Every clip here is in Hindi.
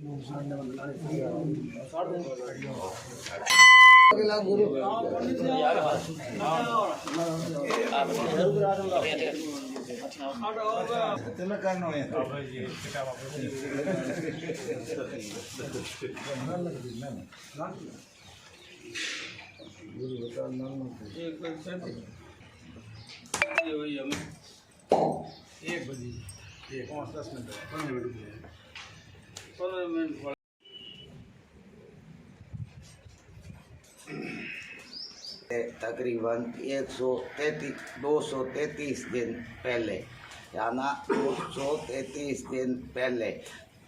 एक बजे 5-10 मिनट 15 मिनट तकरीबन 233 दिन पहले, याना 233 दिन पहले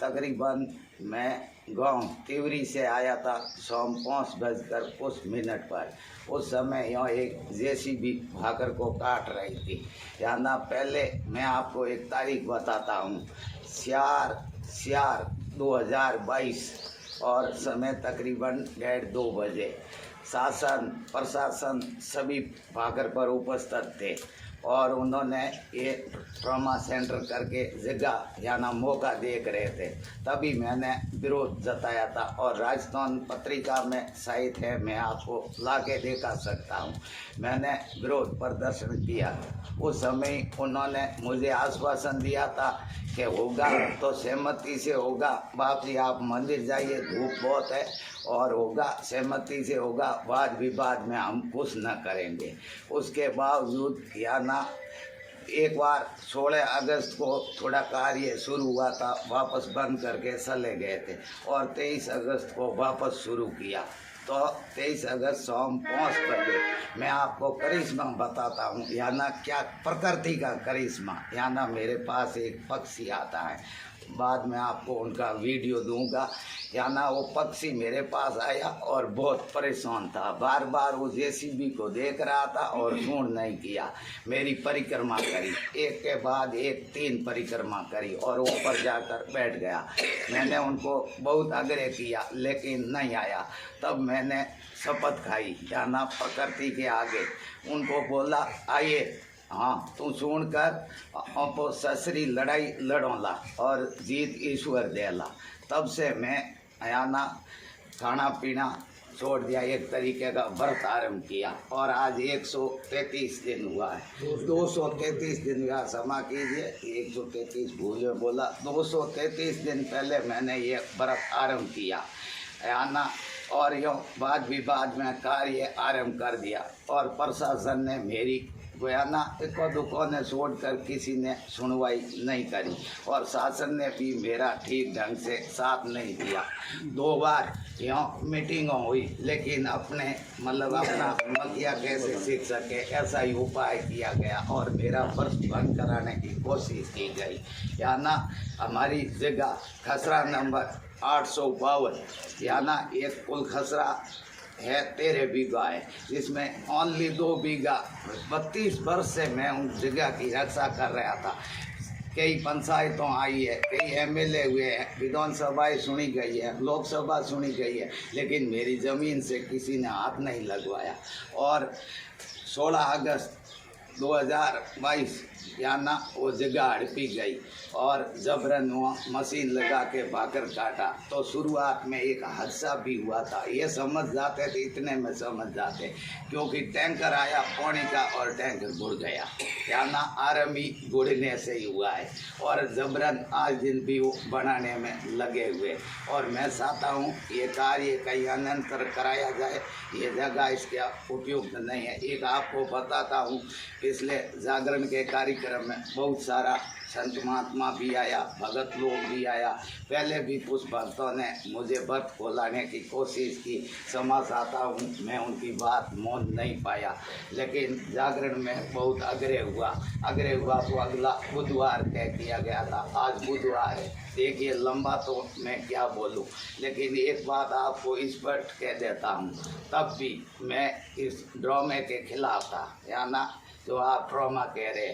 तकरीबन मैं गांव तिवरी से आया था शाम 5:00 पर। उस समय यहाँ एक जेसीबी भाकर को काट रही थी। याना पहले मैं आपको एक तारीख बताता हूँ, 4/4/2022 और समय तकरीबन 1:30-2 बजे। शासन प्रशासन सभी भाकर पर उपस्थित थे और उन्होंने ये ट्रॉमा सेंटर करके जगह याना मौका देख रहे थे। तभी मैंने विरोध जताया था और राजस्थान पत्रिका में साहित्य है, मैं आपको ला के दिखा सकता हूँ। मैंने विरोध प्रदर्शन किया। उस समय उन्होंने मुझे आश्वासन दिया था कि होगा तो सहमति से होगा, बाकी आप मंदिर जाइए, धूप बहुत है, और होगा सहमति से होगा, वाद विवाद में हम कुछ न करेंगे। उसके बावजूद याना एक बार 16 अगस्त को थोड़ा कार्य शुरू हुआ था, वापस बंद करके चले गए थे और 23 अगस्त को वापस शुरू किया। तो 23 अगस्त शाम 5 बजे मैं आपको करिश्मा बताता हूँ, याना क्या प्रकृति का करिश्मा। याना मेरे पास एक पक्षी आता है, बाद में आपको उनका वीडियो दूंगा। याना वो पक्षी मेरे पास आया और बहुत परेशान था, बार बार वो जेसीबी को देख रहा था और सूंढ़ नहीं किया। मेरी परिक्रमा करी, एक के बाद एक 3 परिक्रमा करी और ऊपर जाकर बैठ गया। मैंने उनको बहुत आग्रह किया लेकिन नहीं आया। तब मैंने शपथ खाई, याना प्रकृति के आगे उनको बोला, आइए हाँ तू सुन कर अपो ससरी लड़ाई लड़ोला और जीत ईश्वर देला। तब से मैं याना खाना पीना छोड़ दिया, एक तरीके का व्रत आरम्भ किया और आज 133 दिन हुआ है। 233 दिन का क्षमा कीजिए, 133 भूल में बोला। 233 दिन पहले मैंने ये व्रत आरम्भ किया याना, और यो वाद विवाद में कार्य आरम्भ कर दिया और प्रशासन ने मेरी बयाना इको दुखों ने छोड़कर किसी ने सुनवाई नहीं करी और शासन ने भी मेरा ठीक ढंग से साथ नहीं दिया। 2 बार यहाँ मीटिंगों हुई लेकिन अपने अपना मतिया कैसे सीख सके ऐसा ही उपाय किया गया और मेरा फर्ज भंग कराने की कोशिश की गई। याना हमारी जगह खसरा नंबर 852, याना एक कुल खसरा है 13 बीघा है, जिसमें ओनली 2 बीघा 32 वर्ष से मैं उन जगह की रक्षा कर रहा था। कई पंचायतों आई है, कई एमएलए हुए हैं, विधानसभाएं सुनी गई है, लोकसभा सुनी गई है, लेकिन मेरी ज़मीन से किसी ने हाथ नहीं लगवाया। और 16 अगस्त 2022 याना वो जगह हड़पी गई और जबरन वो मशीन लगा के भाकर काटा। तो शुरुआत में एक हादसा भी हुआ था, ये समझ जाते थे, इतने में समझ जाते, क्योंकि टैंकर आया पानी का और टैंकर बुड़ गया। याना आर्मी बुड़ने से ही हुआ है और जबरन आज दिन भी वो बनाने में लगे हुए। और मैं चाहता हूँ ये कार्य कहीं अनंतर कराया जाए, ये जगह इसके उपयुक्त नहीं है। एक आपको बताता हूँ, पिछले जागरण के कार्यक्रम में बहुत सारा संत महात्मा भी आया, भगत लोग भी आया। पहले भी कुछ भक्तों ने मुझे व्रत खोलाने की कोशिश की, क्षमा चाहता हूँ, मैं उनकी बात मान नहीं पाया। लेकिन जागरण में बहुत आग्रह हुआ तो अगला बुधवार तय किया गया था। आज बुधवार है, देखिए लंबा तो मैं क्या बोलूं, लेकिन एक बात आपको स्पष्ट कह देता हूं, तब भी मैं इस ड्रामे के खिलाफ था, याना जो आप ड्रामा कह रहे,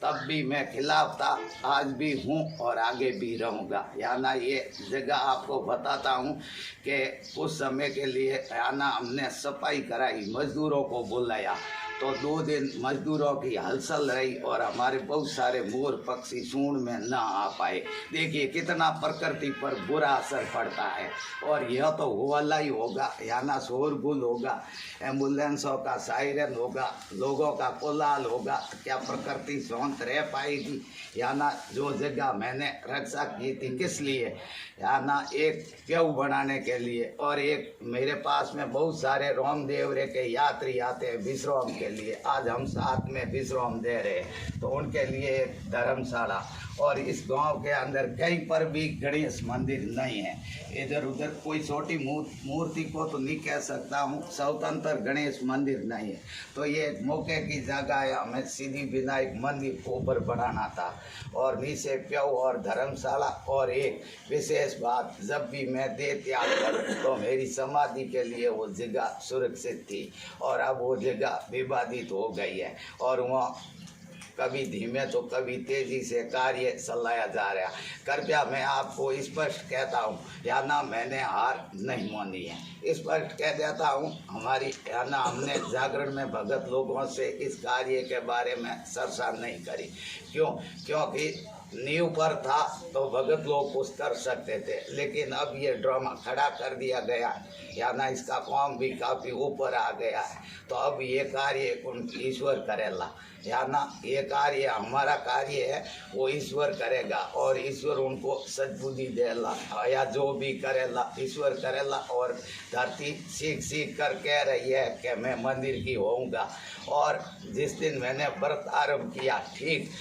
तब भी मैं खिलाफ था, आज भी हूँ और आगे भी रहूँगा। याना ये जगह आपको बताता हूँ कि उस समय के लिए याना हमने सफाई कराई, मजदूरों को बुलाया तो 2 दिन मजदूरों की हलचल रही और हमारे बहुत सारे मोर पक्षी सूंड में ना आ पाए। देखिए कितना प्रकृति पर बुरा असर पड़ता है। और यह तो वाला ही होगा, या ना शोरगुल होगा, एम्बुलेंसों का सायरन होगा, लोगों का कोलाहल होगा, क्या प्रकृति शांत रह पाएगी? या ना जो जगह मैंने रक्षा की थी किस लिए, या ना एक प्यऊ बनाने के लिए, और एक मेरे पास में बहुत सारे रामदेव रे के यात्री आते हैं विश्राम के लिए। आज हम साथ में विश्राम दे रहे हैं, तो उनके लिए एक धर्मशाला। और इस गांव के अंदर कहीं पर भी गणेश मंदिर नहीं है। इधर उधर कोई छोटी मूर्ति को तो नहीं कह सकता हूँ, स्वतंत्र गणेश मंदिर नहीं है। तो ये मौके की जगह है, हमें सिद्धि विनायक मंदिर को ऊपर बढ़ाना था, और नीचे प्यऊ और धर्मशाला। और एक विशेष बात, जब भी मैं देह त्याग करूँ तो मेरी समाधि के लिए वो जगह सुरक्षित थी, और अब वो जगह विवादित हो गई है, और वहाँ कभी धीमे तो कभी तेजी से कार्य चलाया जा रहा। कृपया मैं आपको स्पष्ट कहता हूँ, या ना मैंने हार नहीं मानी है, स्पष्ट कह देता हूँ। हमारी या ना हमने जागरण में भगत लोगों से इस कार्य के बारे में चर्चा नहीं करी। क्योंकि नींव पर था तो भगत लोग कुछ कर सकते थे, लेकिन अब ये ड्रामा खड़ा कर दिया गया, या ना इसका काम भी काफ़ी ऊपर आ गया है। तो अब ये कार्य ईश्वर करेला, या ना ये कार्य हमारा कार्य है, वो ईश्वर करेगा, और ईश्वर उनको सद्बुद्धि देला, या जो भी करेला ईश्वर करेला। और धरती सीख सीख कर कह रही है कि मैं मंदिर की होऊंगा। और जिस दिन मैंने व्रत आरंभ किया, ठीक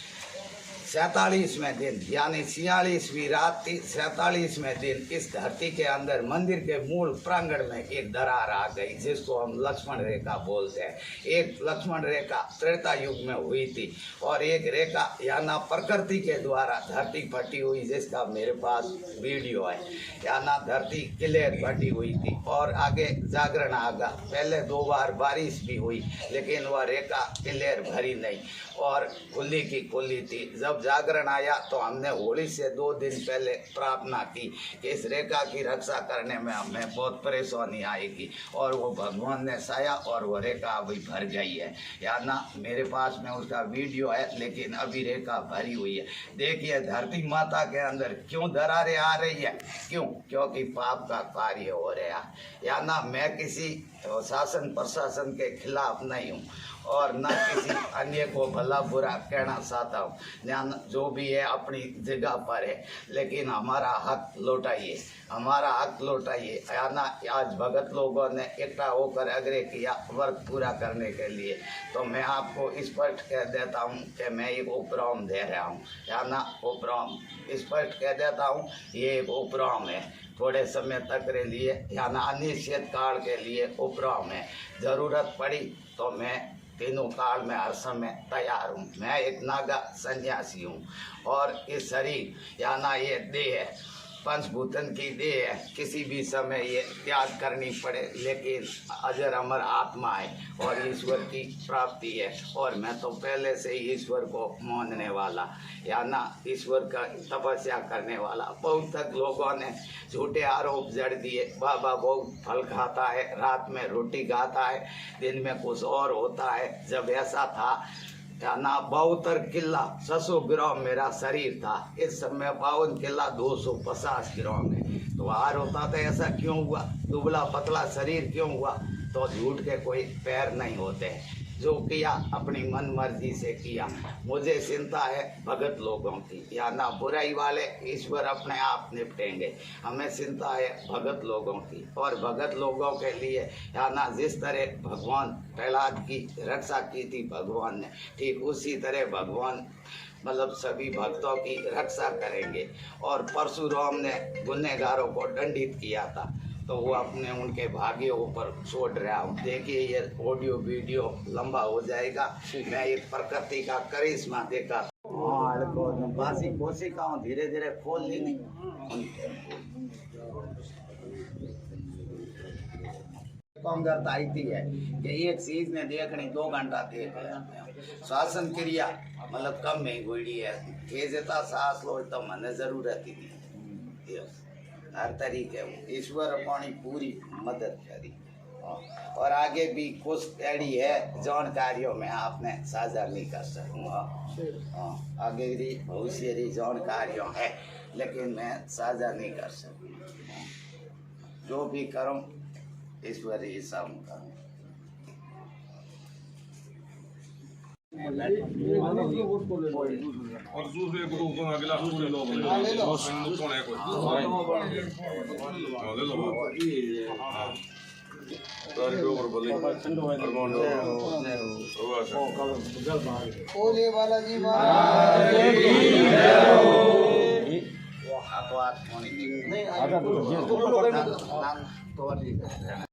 47वें दिन यानी 46वीं रात थी, 47वें दिन इस धरती के अंदर मंदिर के मूल प्रांगण में एक दरार आ गई, जिसको हम लक्ष्मण रेखा बोलते हैं। एक लक्ष्मण रेखा त्रेता युग में हुई थी, और एक रेखा या ना प्रकृति के द्वारा धरती फटी हुई, जिसका मेरे पास वीडियो है, या ना धरती क्लियर फटी हुई थी। और आगे जागरण आ गया, पहले 2 बार बारिश भी हुई, लेकिन वह रेखा क्लियर भरी नहीं और खुली की खुली थी। जब जागरण आया तो हमने होली से 2 दिन पहले प्रार्थना की कि इस रेखा की रक्षा करने में हमें बहुत परेशानी आएगी, और वो भगवान ने साया, और वो रेखा अभी भर गई है, या ना मेरे पास में उसका वीडियो है, लेकिन अभी रेखा भरी हुई है। देखिए धरती माता के अंदर क्यों दरारें आ रही है, क्योंकि पाप का कार्य हो रहा है। या ना मैं किसी शासन प्रशासन के खिलाफ नहीं हूँ, और न किसी अन्य को भला बुरा कहना चाहता हूँ। ध्यान जो भी है अपनी जगह पर है, लेकिन हमारा हक लौटाइए, हमारा हक लौटाइए। या ना आज भगत लोगों ने इकट्ठा होकर आग्रह किया व्रत पूरा करने के लिए, तो मैं आपको स्पष्ट कह देता हूँ कि मैं एक उपराम दे रहा हूँ, या ना उपराम स्पष्ट कह देता हूँ, ये एक उपराम है, थोड़े समय तक के लिए, या ना अनिश्चित काल के लिए उपराम है। जरूरत पड़ी तो मैं तीनों काल में हर समय तैयार हूँ। मैं एक नागा सन्यासी हूँ, और इस शरीर या ना ये देह है, पंचभूतन की देह है, किसी भी समय ये त्याग करनी पड़े, लेकिन अजर अमर आत्मा है और ईश्वर की प्राप्ति है। और मैं तो पहले से ही ईश्वर को मानने वाला, या ना ईश्वर का तपस्या करने वाला। बहुत तक लोगों ने झूठे आरोप जड़ दिए, बाबा बहुत फल खाता है, रात में रोटी खाता है, दिन में कुछ और होता है। जब ऐसा था या ना 72 किला 600 ग्राम मेरा शरीर था, इस समय 52 किला 250 ग्राम है। तो हार होता था, ऐसा क्यों हुआ? दुबला पतला शरीर क्यों हुआ? तो झूठ के कोई पैर नहीं होते। जो किया अपनी मन मर्जी से किया। मुझे चिंता है भगत लोगों की, या ना बुराई वाले ईश्वर अपने आप निपटेंगे। हमें चिंता है भगत लोगों की, और भगत लोगों के लिए या ना जिस तरह भगवान प्रहलाद की रक्षा की थी भगवान ने, ठीक उसी तरह भगवान मतलब सभी भक्तों की रक्षा करेंगे। और परशुराम ने गुनहगारों को दंडित किया था, तो वो अपने उनके भाग्यों ऊपर छोड़ रहा हूँ। देखिए ये ऑडियो वीडियो लंबा हो जाएगा। मैं एक प्रकृति का करिश्मा देखा। बासी कोशिकाओं धीरे धीरे खोल लेंगे। कमजोरता आई है कि एक चीज ने देखनी 2 घंटा देख लिया। श्वासन क्रिया मतलब कम में गोड़ी है, तेजता सांस लो तो मन जरूरत ही नहीं। हर तरीके ईश्वर अपनी पूरी मदद करी। और आगे भी कुछ पीढ़ी है जानकारियों में आपने साझा नहीं कर सकूँगा। आगे भी भविष्य की जानकारियों है लेकिन मैं साझा नहीं कर सकूँगा। जो भी करूँ ईश्वर ही सब करूँ। और दूसरे ग्रुप को अगला पूरे लोग ले लो कौन है कोई ले लो हां तारी के ऊपर बोले अरमान बोले बालाजी आप तो आप नहीं नहीं